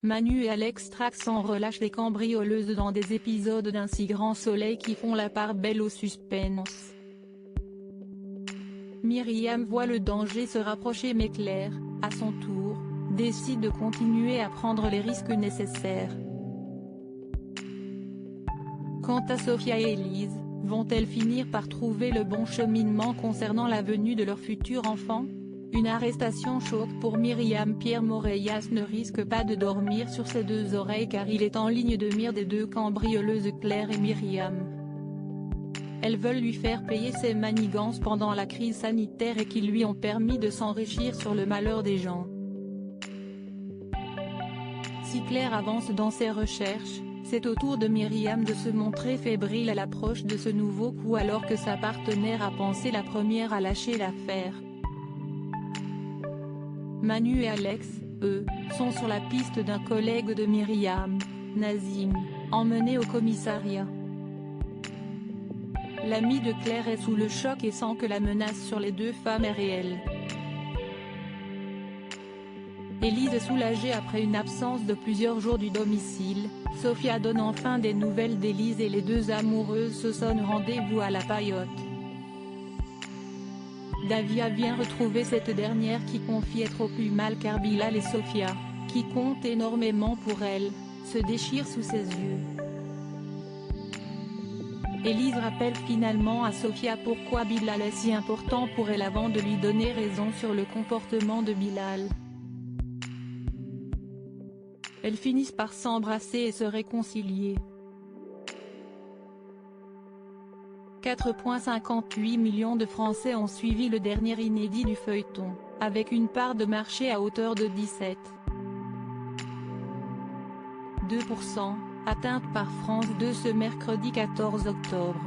Manu et Alex traquent sans relâche les cambrioleuses dans des épisodes d'un si grand soleil qui font la part belle au suspense. Myriam voit le danger se rapprocher mais Claire, à son tour, décide de continuer à prendre les risques nécessaires. Quant à Sophia et Élise, vont-elles finir par trouver le bon cheminement concernant la venue de leur futur enfant? Une arrestation choque pour Myriam. Pierre Moreillas ne risque pas de dormir sur ses deux oreilles car il est en ligne de mire des deux cambrioleuses Claire et Myriam. Elles veulent lui faire payer ses manigances pendant la crise sanitaire et qui lui ont permis de s'enrichir sur le malheur des gens. Si Claire avance dans ses recherches, c'est au tour de Myriam de se montrer fébrile à l'approche de ce nouveau coup alors que sa partenaire a pensé la première à lâcher l'affaire. Manu et Alex, eux, sont sur la piste d'un collègue de Myriam, Nazim, emmené au commissariat. L'ami de Claire est sous le choc et sent que la menace sur les deux femmes est réelle. Élise est soulagée après une absence de plusieurs jours du domicile. Sophia donne enfin des nouvelles d'Élise et les deux amoureuses se donnent rendez-vous à la Paillote. Davia vient retrouver cette dernière qui confie être au plus mal car Bilal et Sophia, qui comptent énormément pour elle, se déchirent sous ses yeux. Élise rappelle finalement à Sophia pourquoi Bilal est si important pour elle avant de lui donner raison sur le comportement de Bilal. Elles finissent par s'embrasser et se réconcilier. 4,58 millions de Français ont suivi le dernier inédit du feuilleton, avec une part de marché à hauteur de 17,2%, atteinte par France 2 ce mercredi 14 octobre.